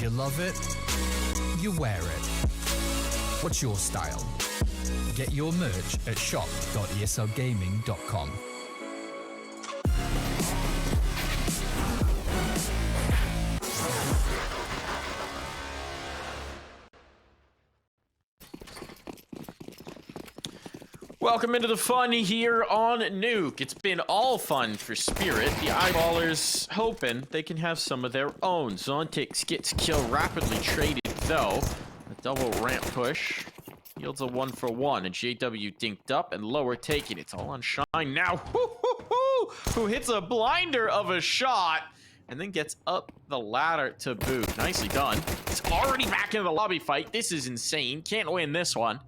You love it, you wear it. What's your style? Get your merch at shop.eslgaming.com. Welcome into the fun here on Nuke. It's been all fun for Spirit. The eyeballers hoping they can have some of their own. Zontix gets kill rapidly traded though. A double ramp push yields a 1-for-1, and JW dinked up and lower taking. It's all on Shine now. Who hits a blinder of a shot and then gets up the ladder to boot. Nicely done. It's already back into the lobby fight. This is insane. Can't win this one.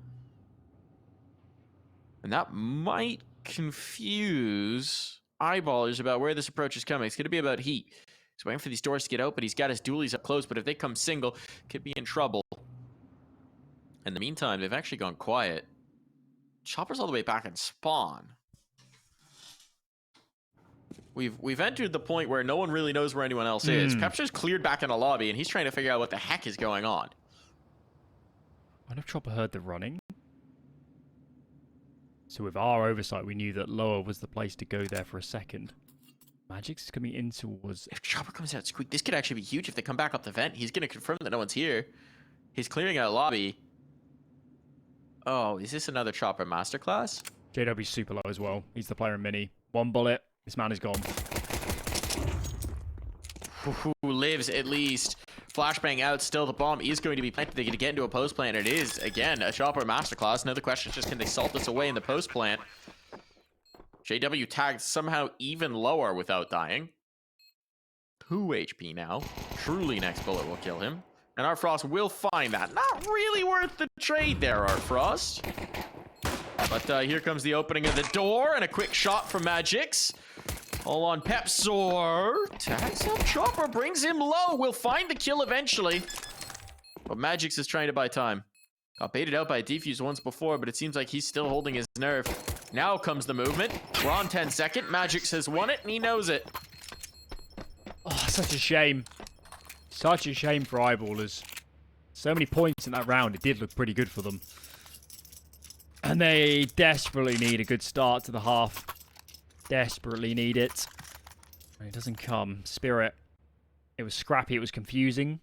And that might confuse eyeballers about where this approach is coming. It's going to be about heat. He's waiting for these doors to get open. He's got his dualies up close, but if they come single, could be in trouble. In the meantime, they've actually gone quiet. Chopper's all the way back in spawn. We've entered the point where no one really knows where anyone else is. Pepster's cleared back in the lobby, and he's trying to figure out what the heck is going on. I wonder if Chopper heard the running. So with our oversight, we knew that lower was the place to go there for a second. Magic's is coming in towards... If Chopper comes out squeak, this could actually be huge. If they come back up the vent, he's going to confirm that no one's here. He's clearing out lobby. Oh, is this another Chopper masterclass? JW's super low as well. He's the player in mini. One bullet. This man is gone. Who lives at least? Flashbang out, still the bomb is going to be planted. They're going to get into a post plant. It is, again, a Chopper masterclass. Now the question is just, can they salt this away in the post plant? JW tagged somehow even lower without dying. 2 HP now. Truly next bullet will kill him. And Art Frost will find that. Not really worth the trade there, Art Frost. But here comes the opening of the door and a quick shot from Magix. All on Pepsor. Tags up Chopper, brings him low. We'll find the kill eventually. But Magix is trying to buy time. Got baited out by a defuse once before, but it seems like he's still holding his nerve. Now comes the movement. We're on 10 second. Magix has won it, and he knows it. Oh, such a shame. Such a shame for eyeballers. So many points in that round. It did look pretty good for them. And they desperately need a good start to the half. Desperately need it. And it doesn't come. Spirit. It was scrappy. It was confusing.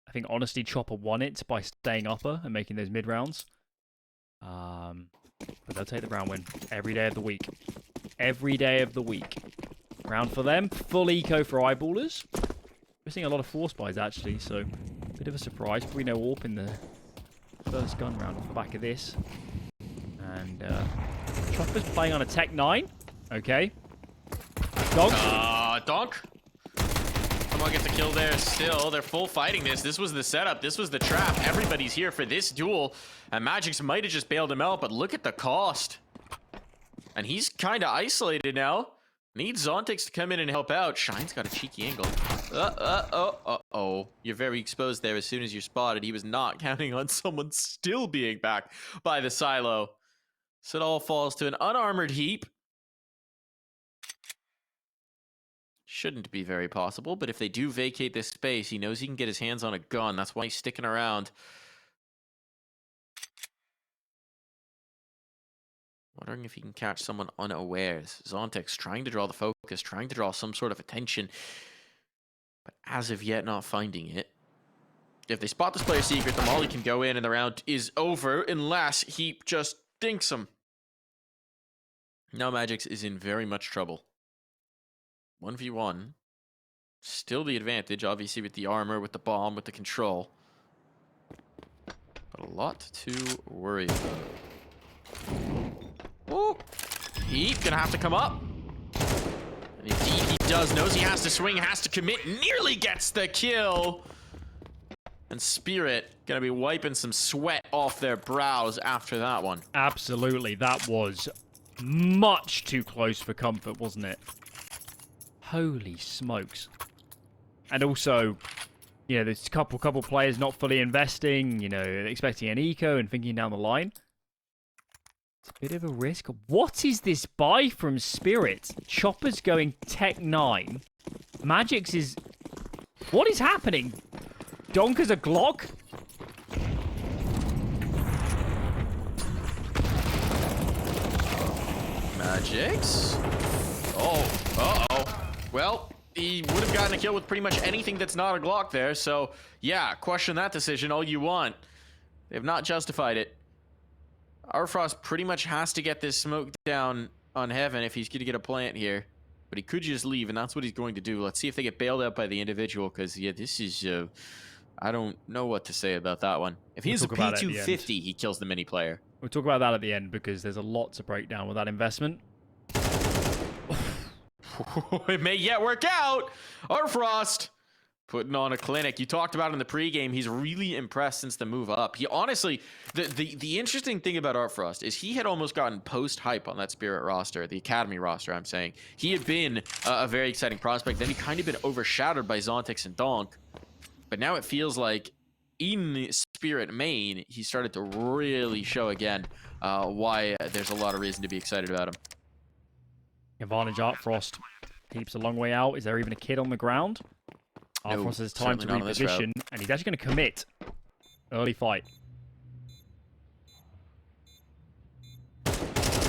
I think, honestly, Chopper won it by staying upper and making those mid-rounds. But they'll take the round win. Every day of the week. Every day of the week. Round for them. Full eco for eyeballers. We're seeing a lot of force buys, actually, so bit of a surprise. Probably no AWP in the first gun round off the back of this. And Chopper's playing on a Tech 9. Okay. Donk. Donk. Someone gets a kill there still. They're full fighting this. This was the setup. This was the trap. Everybody's here for this duel. And Magix might have just bailed him out, but look at the cost. And he's kind of isolated now. Needs Zontix to come in and help out. Shine's got a cheeky angle. Uh-oh. You're very exposed there as soon as you're spotted. He was not counting on someone still being back by the silo. So it all falls to an unarmored heap. Shouldn't be very possible, but if they do vacate this space, he knows he can get his hands on a gun. That's why he's sticking around. Wondering if he can catch someone unawares. Zontix trying to draw the focus, trying to draw some sort of attention, but as of yet not finding it. If they spot this player secret, the molly can go in and the round is over unless Heap just dinks him. Now Magix is in very much trouble. 1v1. Still the advantage, obviously, with the armor, with the bomb, with the control. But a lot to worry about. Oh, Heap gonna have to come up. And indeed he does. Knows he has to swing, has to commit. Nearly gets the kill. And Spirit gonna be wiping some sweat off their brows after that one. Absolutely. That was much too close for comfort, wasn't it? Holy smokes. And also, you know, there's a couple players not fully investing, you know, expecting an eco and thinking down the line. It's a bit of a risk. What is this buy from Spirit? Chopper's going Tech 9. Magix is... What is happening? donk as a Glock? Magix? Oh, uh-oh. Well, he would have gotten a kill with pretty much anything that's not a Glock there, so yeah, question that decision all you want. They have not justified it. Arfrost pretty much has to get this smoke down on Heaven if he's going to get a plant here. But he could just leave, and that's what he's going to do. Let's see if they get bailed out by the individual, because, yeah, this is... I don't know what to say about that one. If he's a P250, he kills the mini player. We'll talk about that at the end, because there's a lot to break down with that investment. It may yet work out! Arfrost! Putting on a clinic. You talked about in the pregame, he's really impressed since the move up. He honestly, the interesting thing about Artfrost is he had almost gotten post-hype on that Spirit roster, the Academy roster, I'm saying. He had been a very exciting prospect. Then he kind of been overshadowed by Zontix and Donk. But now it feels like in the Spirit main, he started to really show again why there's a lot of reason to be excited about him. Advantage Artfrost. Keeps a long way out. Is there even a kid on the ground? Artfrost has time to reposition, and he's actually going to commit. Early fight.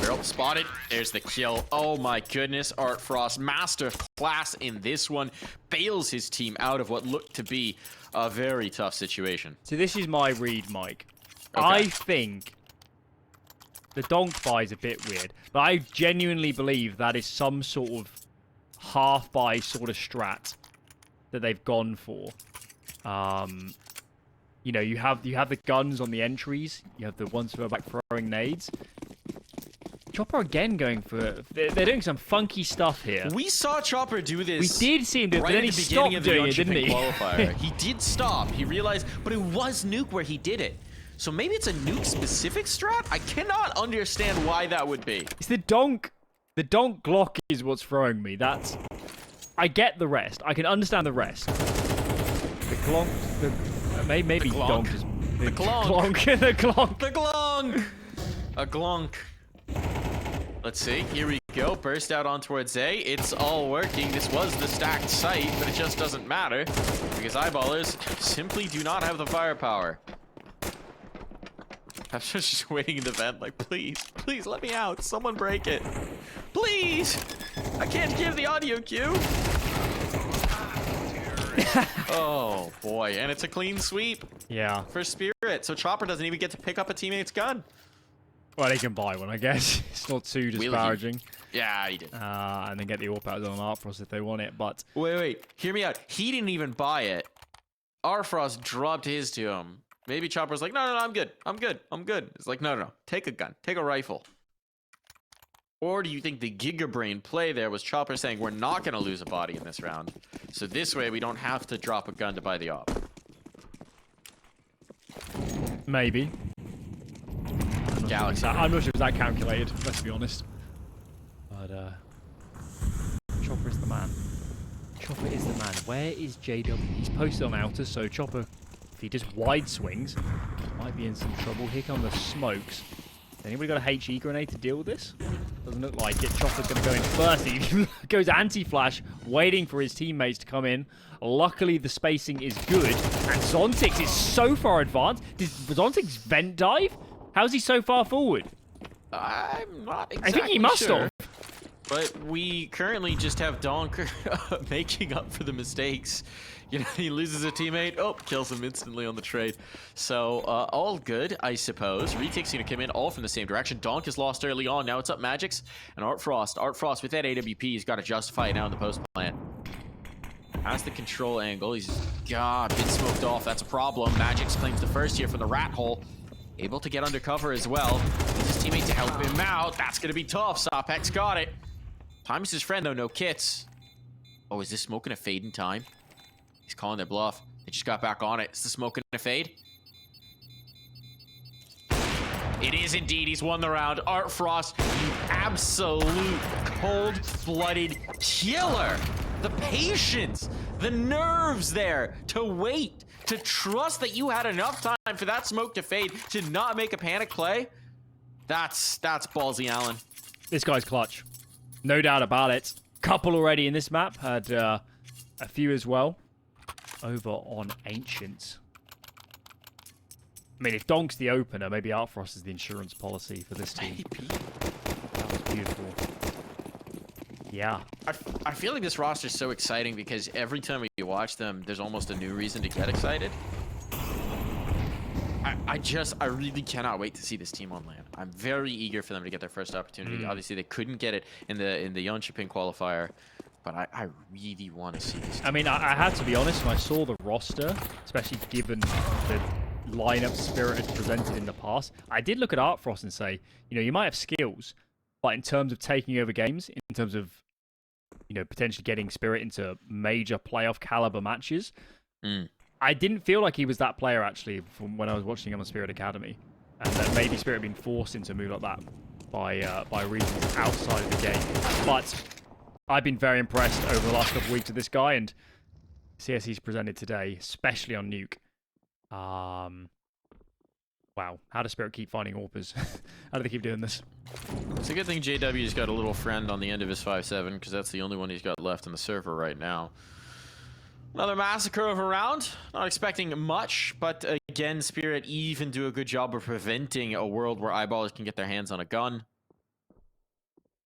Barrel spotted. There's the kill. Oh my goodness. Artfrost, master class in this one, bails his team out of what looked to be a very tough situation. So this is my read, Mike. Okay. I think the donk buy is a bit weird, but I genuinely believe that is some sort of half buy sort of strat that they've gone for. You know, you have the guns on the entries. You have the ones who are like throwing nades. Chopper again going for... They're doing some funky stuff here. We saw Chopper do this. We did see him do it, right but then he stopped doing it, didn't he? Qualifier. He did stop. He realized, but it was Nuke where he did it. So maybe it's a Nuke-specific strat? I cannot understand why that would be. It's the donk. The donk Glock is what's throwing me. That's... I get the rest. I can understand the rest. The Glonk... Maybe the Glonk. donk is... The Glonk. The Glonk. The Glonk. A Glonk. Let's see. Here we go. Burst out on towards A. It's all working. This was the stacked site, but it just doesn't matter because eyeballers simply do not have the firepower. I'm just waiting in the vent like, please, please let me out. Someone break it. Please. I can't give the audio cue. Oh, boy. And it's a clean sweep. Yeah. For Spirit. So Chopper doesn't even get to pick up a teammate's gun. Well, they can buy one, I guess. It's not too disparaging. Yeah, he did. And then get the AWP out on Artfrost if they want it, but... Wait. Hear me out. He didn't even buy it. Artfrost dropped his to him. Maybe Chopper's like, no, I'm good. I'm good. It's like, no. Take a gun. Take a rifle. Or do you think the Gigabrain play there was Chopper saying, we're not going to lose a body in this round. So this way, we don't have to drop a gun to buy the op. Maybe. Galaxy. I'm not sure it was that calculated, let's be honest. But, Chopper is the man. Chopper is the man. Where is JW? He's posted on outer, so Chopper, if he just wide swings, might be in some trouble. Here come the smokes. Has anybody got a HE grenade to deal with this? Doesn't look like it. Chopper's going to go in first. He goes anti-flash, waiting for his teammates to come in. Luckily, the spacing is good. And Zontix is so far advanced. Did Zontix vent dive? How's he so far forward? I'm not exactly I think he must have. But we currently just have Donk making up for the mistakes. You know, he loses a teammate, kills him instantly on the trade. So, all good, I suppose. Retake's gonna come in all from the same direction. Donk is lost early on. Now it's up Magix and Artfrost. Artfrost with that AWP, he's got to justify it now in the post plant. Has the control angle. He's, been smoked off. That's a problem. Magix claims the first here from the rat hole. Able to get undercover as well. Needs his teammate to help him out. That's going to be tough. Sopex got it. Time is his friend, though. No kits. Oh, is this smoke going to fade in time? He's calling their bluff. They just got back on it. Is the smoke going to fade? It is indeed. He's won the round. Artfrost, you absolute cold-blooded killer. The patience, the nerves there to wait, to trust that you had enough time for that smoke to fade, to not make a panic play. That's ballsy, Alan. This guy's clutch. No doubt about it. Couple already in this map. Had a few as well. Over on Ancients. mean, if Donk's the opener, maybe Artfrost is the insurance policy for this team. Maybe. That was beautiful. Yeah. I feel like this roster is so exciting because every time we watch them, there's almost a new reason to get excited. I really cannot wait to see this team on LAN. I'm very eager for them to get their first opportunity. Obviously, they couldn't get it in the Yeonchipin qualifier, but I really want to see this team. I mean, I had to be honest, when I saw the roster, especially given the lineup Spirit had presented in the past, I did look at Artfrost and say, you know, you might have skills, but in terms of taking over games, in terms of, you know, potentially getting Spirit into major playoff caliber matches, I didn't feel like he was that player, actually, from when I was watching him on Spirit Academy. And that maybe Spirit had been forced into a move like that by reasons outside of the game. But I've been very impressed over the last couple of weeks with this guy, and CSE's presented today, especially on Nuke. Wow, how does Spirit keep finding AWPers? How do they keep doing this? It's a good thing JW's got a little friend on the end of his 5-7, because that's the only one he's got left in the server right now. Another massacre of a round. Not expecting much, but again, Spirit even do a good job of preventing a world where eyeballers can get their hands on a gun.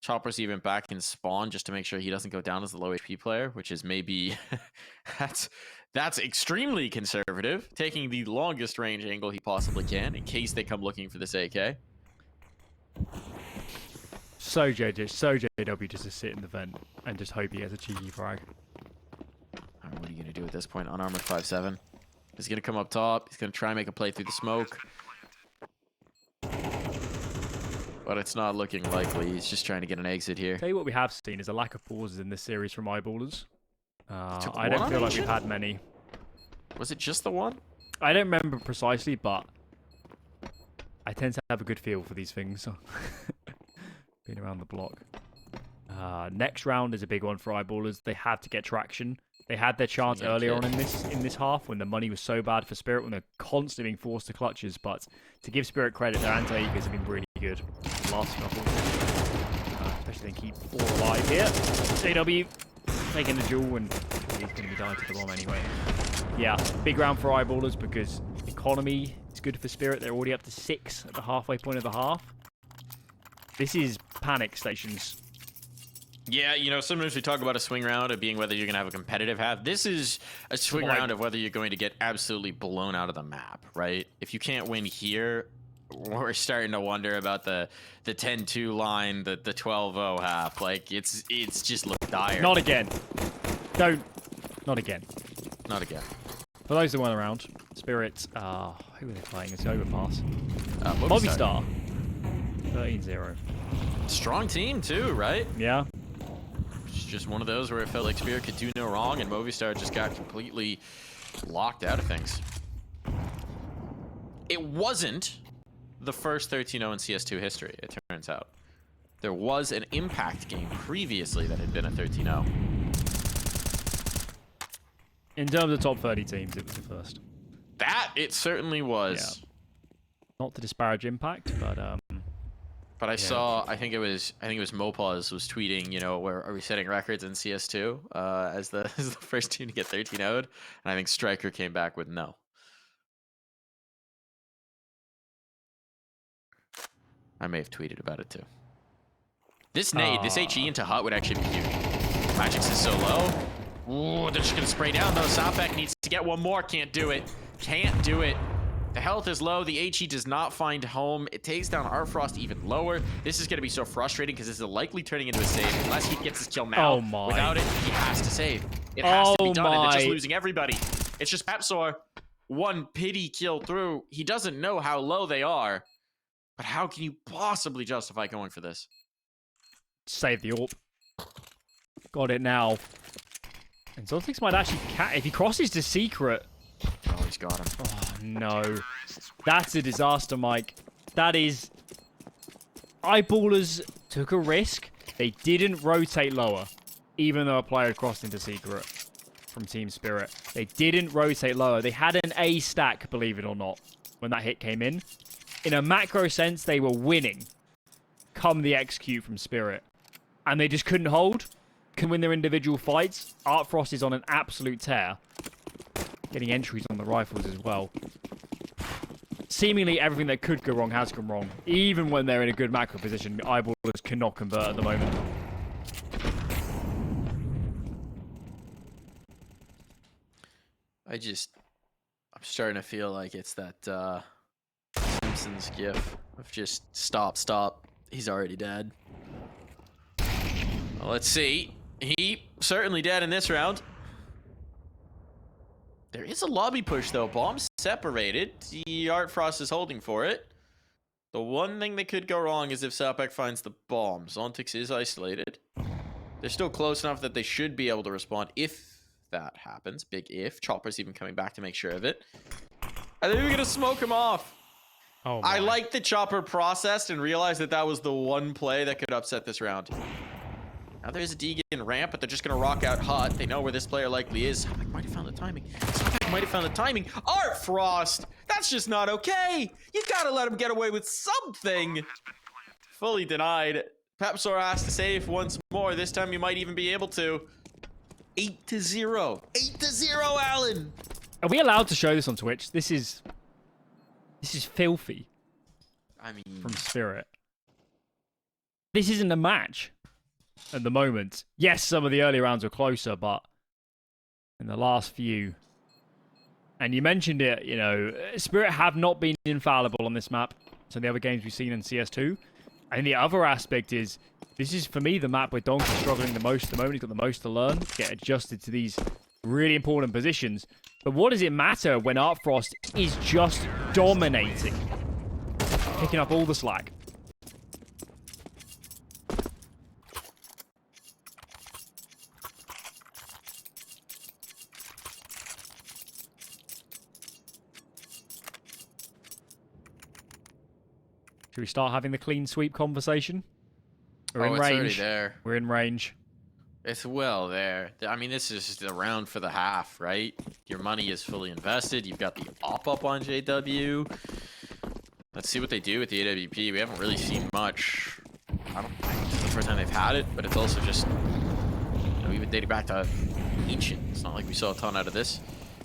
Chopper's even back in spawn just to make sure he doesn't go down as the low HP player, which is maybe that's extremely conservative, taking the longest range angle he possibly can in case they come looking for this AK. So JW just to sit in the vent and just hope he has a cheeky frag. What are you going to do at this point? Unarmored 5-7. He's going to come up top. He's going to try and make a play through the smoke. But it's not looking likely. He's just trying to get an exit here. Tell you what we have seen is a lack of pauses in this series from eyeballers. I don't feel like we've had many. Was it just the one? I don't remember precisely, but I tend to have a good feel for these things. Being around the block. Next round is a big one for eyeballers. They had to get traction. They had their chance earlier on in this half when the money was so bad for Spirit, when they're constantly being forced to clutches. But to give Spirit credit, their anti-egos have been really good. Last couple. Especially they keep 4 alive here. JW taking the duel, and he's going to be dying to the bomb anyway. Yeah, big round for eyeballers because economy is good for Spirit. They're already up to 6 at the halfway point of the half. This is panic stations. Yeah, you know, sometimes we talk about a swing round of being whether you're going to have a competitive half. This is a swing round of whether you're going to get absolutely blown out of the map, right? If you can't win here, we're starting to wonder about the 10-2 line, the 12-0 half. Like, it's just looked dire. Not again. Don't. Not again. Not again. For those that weren't around, Spirit, who are they playing? It's Overpass. Movistar. 13-0. Strong team, too, right? Yeah. It's just one of those where it felt like Spirit could do no wrong, and Movistar just got completely locked out of things. It wasn't the first 13-0 in CS2 history, it turns out. There was an Impact game previously that had been a 13-0. In terms of top 30 teams, it was the first. That it certainly was. Yeah. Not to disparage Impact, but I saw, I think it was Mopaz was tweeting, you know, where are we setting records in CS2 as the first team to get 13-0'd, and I think Striker came back with no. I may have tweeted about it too. This nade, this HE into Hut would actually be huge. Magix is so low. Ooh, they're just gonna spray down though. Sopek needs to get one more. Can't do it. Can't do it. The health is low. The HE does not find home. It takes down Artfrost even lower. This is going to be so frustrating because this is likely turning into a save. Unless he gets his kill now. Oh my. Without it, he has to save. It has to be done, and they're just losing everybody. It's just Pepsor. One pity kill through. He doesn't know how low they are. But how can you possibly justify going for this? Save the AWP. Got it now. And Zoltix might actually if he crosses the secret. Oh, he's got him. Oh, no. That's a disaster, Mike. That is... Eyeballers took a risk. They didn't rotate lower, even though a player had crossed into secret from Team Spirit. They didn't rotate lower. They had an A stack, believe it or not, when that hit came in. In a macro sense, they were winning. Come the execute from Spirit. And they just couldn't hold. Can win their individual fights. Artfrost is on an absolute tear. Getting entries on the rifles as well. seemingly everything that could go wrong has gone wrong. Even when they're in a good macro position, Eyeballers cannot convert at the moment. I'm starting to feel like it's that Simpsons gif of just stop. He's already dead. Well, let's see. He certainly dead in this round. There is a lobby push though. Bombs separated. The Art Frost is holding for it. The one thing that could go wrong is if Sapek finds the bomb. Zontix is isolated. They're still close enough that they should be able to respond if that happens. Big if. Chopper's even coming back to make sure of it. I think we're gonna smoke him off. Oh, I like the Chopper processed and realized that that was the one play that could upset this round. Now there's a Deegan ramp, but they're just gonna rock out hot. They know where this player likely is. Sapek might have found the timing. Sapek might have found the timing. Art Frost! That's just not okay! You gotta let him get away with something! Fully denied. Pepsor has to save once more. This time you might even be able to. 8-0. 8-0, Alan! Are we allowed to show this on Twitch? This is filthy. I mean, from Spirit. This isn't a match at the moment. Yes, some of the early rounds were closer, but in the last few, and you mentioned it, you know, Spirit have not been infallible on this map. So the other games we've seen in CS2. And the other aspect is, this is, for me, the map where Donk is struggling the most at the moment. He's got the most to learn, get adjusted to these really important positions. But what does it matter when Art Frost is just dominating? Picking up all the slack. Should we start having the clean sweep conversation? We're in it's range. already there. We're in range. It's well there. I mean, this is just a round for the half, right? Your money is fully invested. You've got the op-up on JW. Let's see what they do with the AWP. We haven't really seen much. I don't think it's the first time they've had it, but it's also just, you know, even dating back to Ancient. It's not like we saw a ton out of this.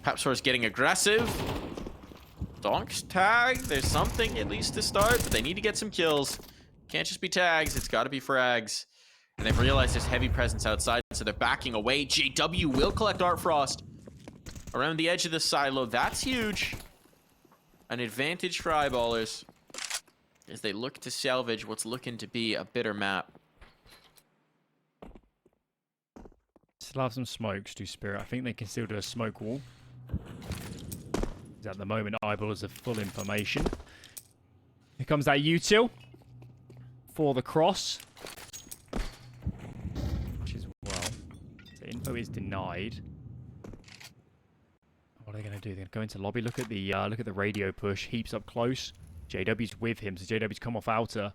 Papsor's getting aggressive. Donk's tag. There's something at least to start, but they need to get some kills. Can't just be tags. It's got to be frags. And they've realized there's heavy presence outside, so they're backing away. JW will collect Art Frost around the edge of the silo. That's huge. An advantage for Eyeballers as they look to salvage what's looking to be a bitter map. Still have some smokes to Spirit. I think they can still do a smoke wall. At the moment, Eyeballers have full information. Here comes that util for the cross. Which is, well, the info is denied. What are they going to do? They're going to go into lobby. Look at the radio push. Heaps up close. JW's with him, so JW's come off outer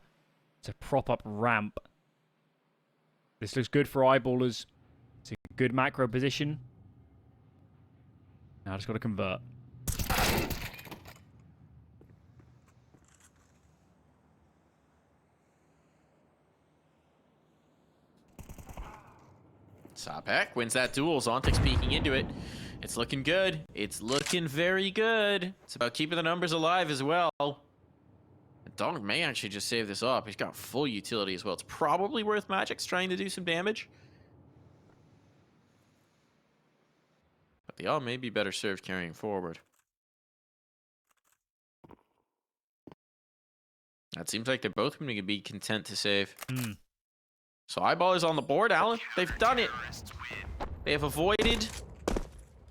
to prop up ramp. This looks good for Eyeballers. It's a good macro position. Now I just got to convert. Sapek wins that duel. Zontix peeking into it. It's looking good. It's looking very good. It's about keeping the numbers alive as well. Donk may actually just save this up. He's got full utility as well. It's probably worth Magic's trying to do some damage. But the all may be better served carrying forward. That seems like they're both going to be content to save. So Eyeballers on the board, Alan. They've done it. They have avoided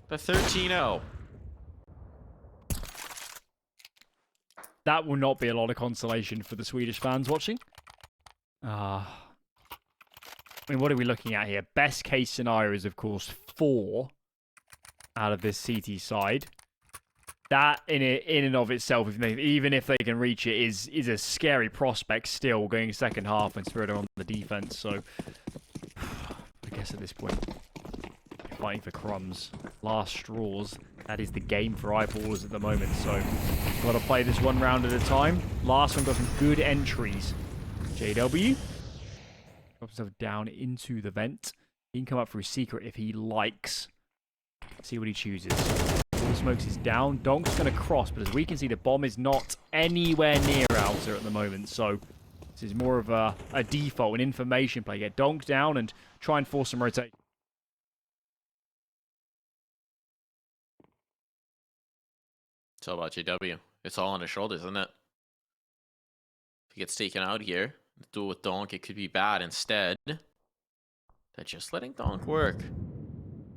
the 13-0. That will not be a lot of consolation for the Swedish fans watching. I mean, what are we looking at here? Best case scenario is, of course, 4 out of this CT side. That, in and of itself, even if they can reach it, is a scary prospect still, going second half and Spirit on the defense. So, I guess at this point, fighting for crumbs. Last straws. That is the game for Eyeballers at the moment. So, got to play this one round at a time. Last one got some good entries. JW drops himself down into the vent. He can come up through secret if he likes. See what he chooses. All the smokes is down. Donk's going to cross, but as we can see, the bomb is not anywhere near Outer at the moment. So this is more of a default, an information play. Get Donk down and try and force some rotation. It's all about JW. It's all on his shoulders, isn't it? If he gets taken out here, the duel with Donk, it could be bad. Instead, they're just letting Donk work.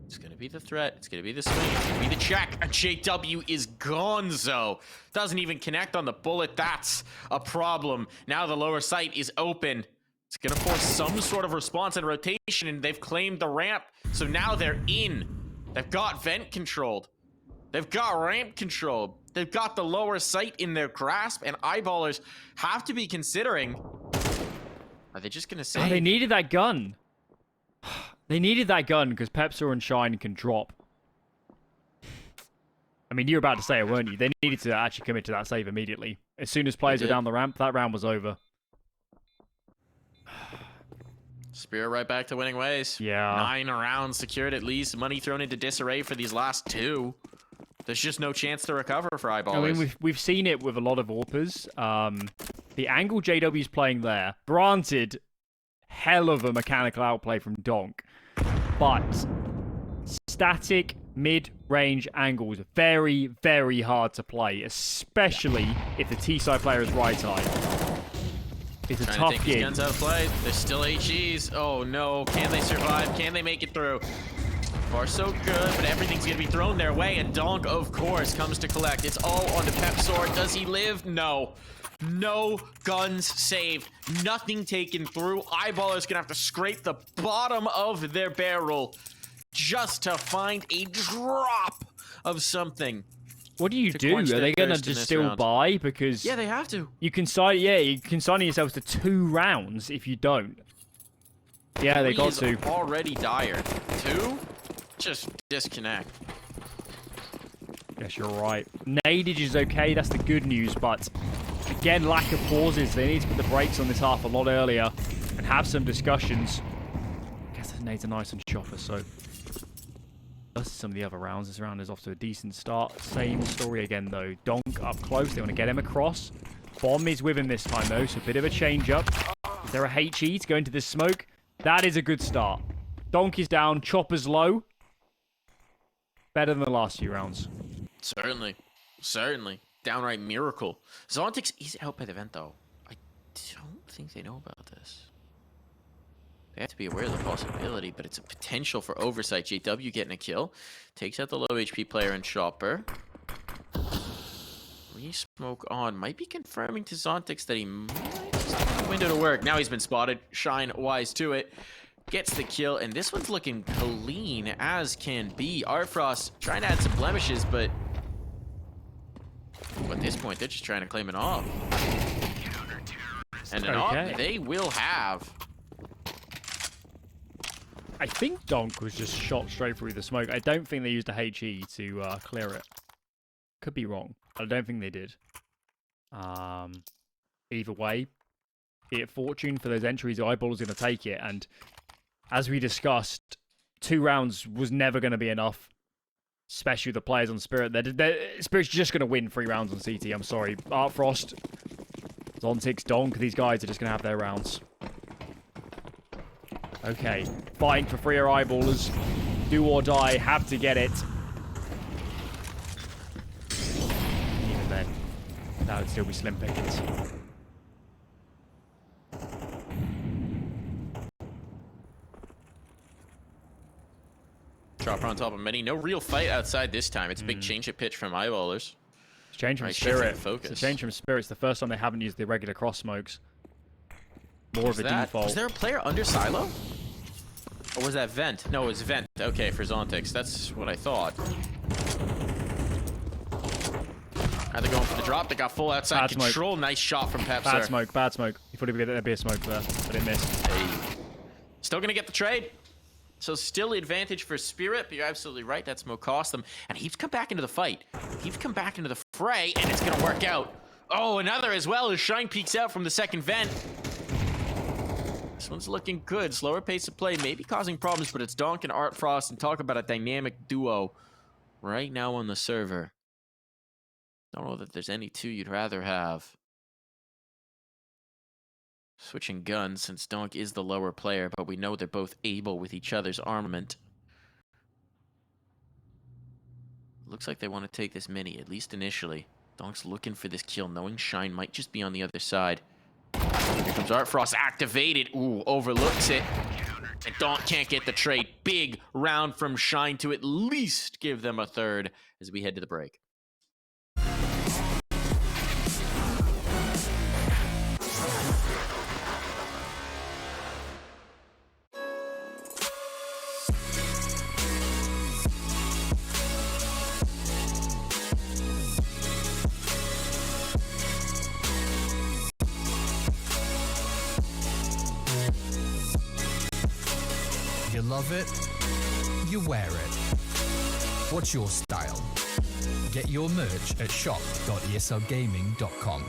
It's going to be the threat. It's going to be the swing. It's going to be the check. And JW is gonzo. Doesn't even connect on the bullet. That's a problem. Now the lower sight is open. It's going to force some sort of response and rotation, and they've claimed the ramp. So now they're in. They've got vent controlled. They've got ramp controlled. They've got the lower sight in their grasp, and eyeballers have to be considering. Are they just going to say... Oh, they needed that gun. They needed that gun because Pepsi and Shine can drop. I mean, you were about to say it, weren't you? They needed to actually commit to that save immediately. As soon as players were down the ramp, that round was over. Spirit right back to winning ways. Yeah. 9 rounds secured at least. Money thrown into disarray for these last 2. There's just no chance to recover for eyeballers. I mean, we've seen it with a lot of AWPers. The angle JW's playing there, granted, hell of a mechanical outplay from Donk, but static mid-range angles are very, very hard to play, especially if the T-side player is right-eye. It's a tough take gig. these guns out of play. There's still HEs. Oh no, can they survive? Can they make it through? Far so good, but everything's gonna be thrown their way, and Donk, of course, comes to collect. It's all on the Pep Sword. Does he live? No. No guns saved. Nothing taken through. Eyeballers gonna have to scrape the bottom of their barrel just to find a drop of something. What do you do? Are they gonna just still buy? Because yeah, they have to. You can sign. Yeah, you can sign yourselves to 2 rounds if you don't. Yeah, they got to. Already dire. 2? Just disconnect. Yes, you're right. Nadage is okay. That's the good news, but again, lack of pauses. They need to put the brakes on this half a lot earlier and have some discussions. I guess the nades are nice and chopper, so. That's some of the other rounds. This round is off to a decent start. Same story again, though. Donk up close. They want to get him across. Bomb is with him this time, though, so a bit of a change-up. Is there a HE to go into this smoke? That is a good start. Donk is down. Chopper's low. Better than the last few rounds. Certainly. Certainly. Downright miracle. Zontix is out by the vent, though. I don't think they know about this. They have to be aware of the possibility, but it's a potential for oversight. JW getting a kill. Takes out the low HP player and Chopper. Re-smoke on. Might be confirming to Zontix that he might just have a window to work. Now he's been spotted. Shine wise to it. Gets the kill, and this one's looking clean as can be. Artfrost trying to add some blemishes, but at this point, they're just trying to claim an off. And an off they will have. I think Donk was just shot straight through the smoke. I don't think they used a HE to clear it. Could be wrong. I don't think they did. Either way, be it fortune for those entries, the eyeball is going to take it. And as we discussed, 2 rounds was never going to be enough, especially with the players on Spirit. Spirit's just going to win 3 rounds on CT. I'm sorry. Artfrost, Zontix, Donk, these guys are just going to have their rounds. Okay, fighting for freer eyeballers. Do or die, have to get it. Even then, that would still be slim pickings. Chopper on top of many. No real fight outside this time. It's a big change of pitch from eyeballers. It's change from Spirit. It's a change from Spirit. It's the first time they haven't used the regular cross smokes. More of a default. Was there a player under silo? Or was that vent? No, it was vent. Okay, for Zontix. That's what I thought. Now they're going for the drop. They got full outside control. Nice shot from Pepsi. Bad smoke, bad smoke. You thought there'd be a smoke there, but it missed. Hey. Still going to get the trade. So still advantage for Spirit, but you're absolutely right. That smoke cost them. And he's come back into the fight. He's come back into the fray, and it's going to work out. Oh, another as well as Shine peeks out from the second vent. This one's looking good. Slower pace of play, maybe causing problems, but it's Donk and Artfrost, and talk about a dynamic duo. right now on the server. Don't know that there's any two you'd rather have. Switching guns, since Donk is the lower player, but we know they're both able with each other's armament. Looks like they want to take this mini, at least initially. Donk's looking for this kill, knowing Shine might just be on the other side. Here comes Art Frost, activated. Ooh, overlooks it. And Donk can't get the trade. Big round from Shine to at least give them a third as we head to the break. You love it, you wear it. What's your style? Get your merch at shop.eslgaming.com.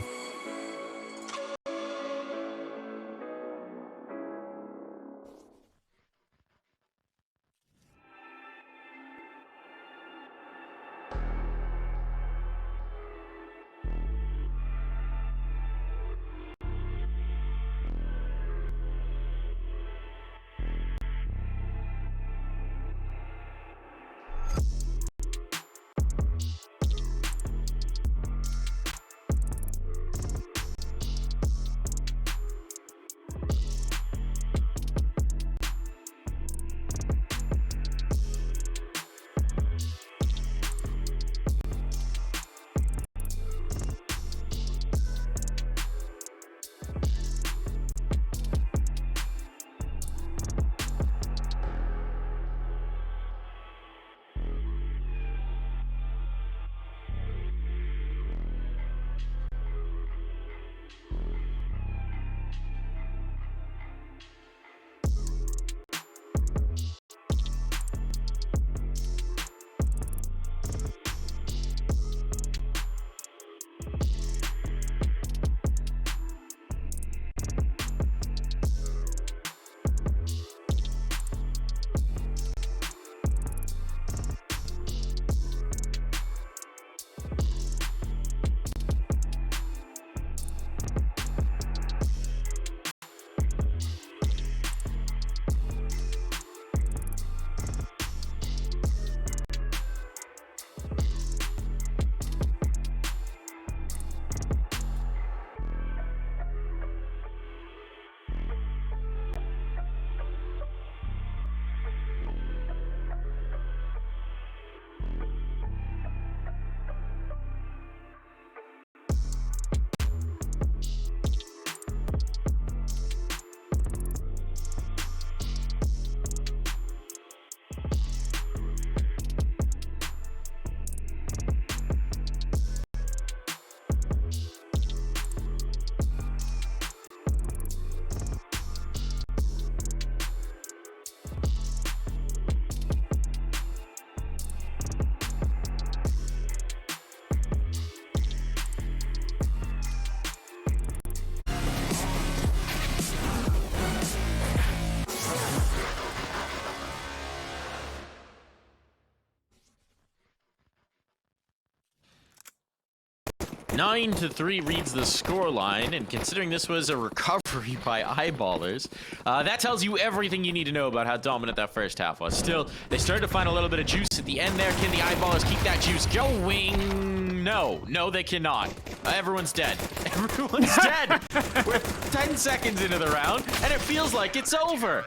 Nine to 3 reads the scoreline, and considering this was a recovery by Eyeballers, that tells you everything you need to know about how dominant that first half was. Still, they started to find a little bit of juice at the end there. Can the Eyeballers keep that juice going? No, they cannot. Everyone's dead. Everyone's dead. We're 10 seconds into the round, and it feels like it's over.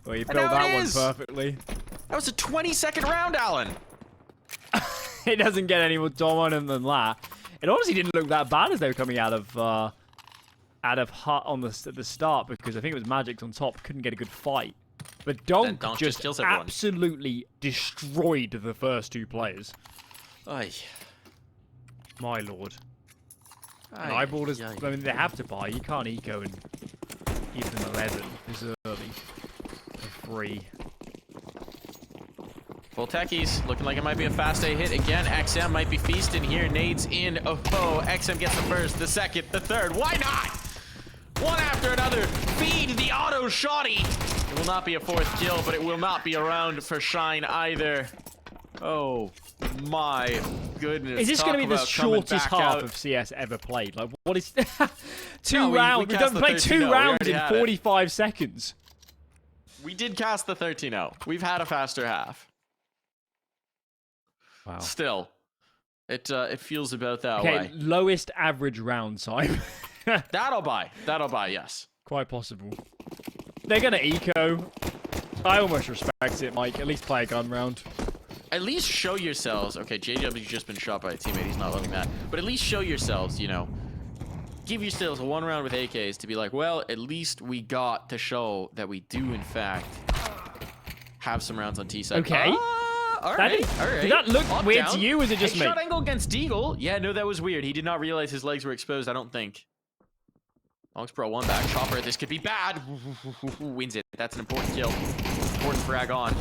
Well, you built that one perfectly. That was a 20-second round, Alan. It doesn't get any more dominant than that. It honestly didn't look that bad as they were coming out of hut on the start, because I think it was Magic on top, couldn't get a good fight. But Donk just absolutely destroyed the first two players. Aye. My lord. Eyeballers, I mean, they have to buy. You can't eco and give them 11 this early for free. Full techies, looking like it might be a fast A hit again. XM might be feasting here. Nades in. Oh, XM gets the first, the second, the third. Why not? One after another. Feed the auto shotty. It will not be a fourth kill, but it will not be a round for Shine either. Oh my goodness. Is this going to be the shortest half of CS ever played? Like, what is... two rounds. We've done played 2 rounds in 45 seconds. We did cast the 13-0. We've had a faster half. Wow. Still, it feels about that way. Okay, lowest average round time. That'll buy, yes. Quite possible. They're going to eco. I almost respect it, Mike. At least play a gun round. At least show yourselves. Okay, JW's just been shot by a teammate. He's not loving that. But at least show yourselves, you know. Give yourselves a 1 round with AKs to be like, well, at least we got to show that we do, in fact, have some rounds on T-side. Okay. All right. Did that look weird to you, or was it just me? Shot angle against Deagle. Yeah, no, that was weird. He did not realize his legs were exposed, I don't think. Onyx Pro 1 back. Chopper, this could be bad. Wins it. That's an important kill. Important frag on.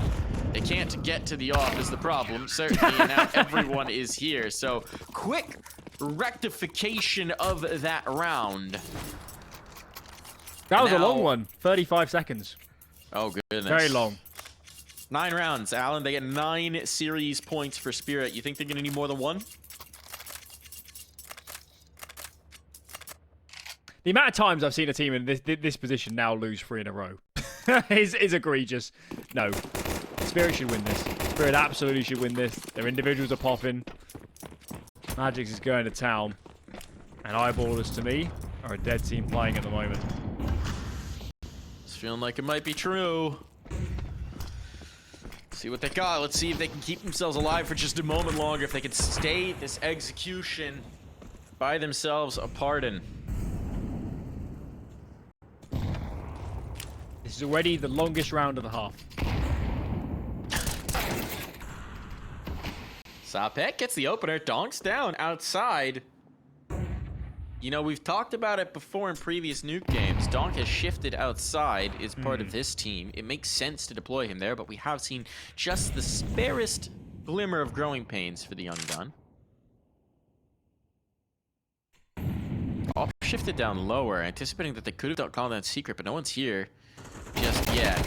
They can't get to the off is the problem. Certainly, now everyone is here. So, quick rectification of that round. That was a long one. 35 seconds. Oh, goodness. Very long. 9 rounds, Alan. They get 9 series points for Spirit. You think they're going to need more than 1? The amount of times I've seen a team in this position now lose 3 in a row is egregious. No. Spirit should win this. Spirit absolutely should win this. Their individuals are popping. Magix is going to town. And Eyeballers, to me, are a dead team playing at the moment. It's feeling like it might be true. Let's see what they got. Let's see if they can keep themselves alive for just a moment longer. If they can stay this execution by themselves a pardon. This is already the longest round of the half. Sapek gets the opener. Donks down outside. You know, we've talked about it before in previous Nuke games. Donk has shifted outside, is part of this team. It makes sense to deploy him there, but we have seen just the sparest glimmer of growing pains for the young gun. All shifted down lower, anticipating that they could have called that secret, but no one's here just yet.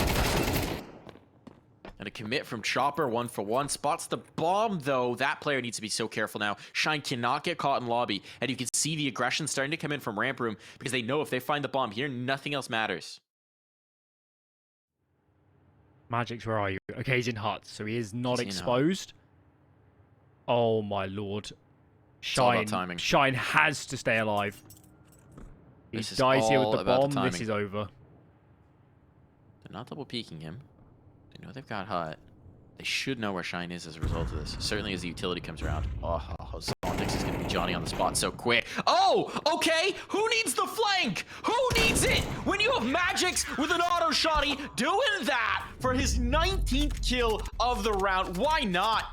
And a commit from Chopper, 1-for-1. Spots the bomb, though. That player needs to be so careful now. Shine cannot get caught in lobby. And you can see the aggression starting to come in from ramp room because they know if they find the bomb here, nothing else matters. Magix, where are you? Okay, he's in hut, so he is not exposed. Oh, my lord. Shine has to stay alive. He dies here with the bomb. This is over. They're not double peeking him. They know they've got hut. They should know where Shine is as a result of this. Certainly as the utility comes around. Oh, Zonix is going to be Johnny on the spot so quick. Oh, okay. Who needs the flank? Who needs it? When you have Magix with an auto shotty doing that for his 19th kill of the round. Why not?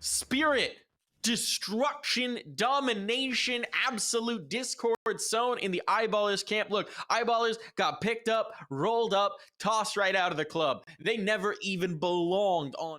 Spirit. Destruction, domination, absolute discord zone in the Eyeballers camp. Look, Eyeballers got picked up, rolled up, tossed right out of the club. They never even belonged on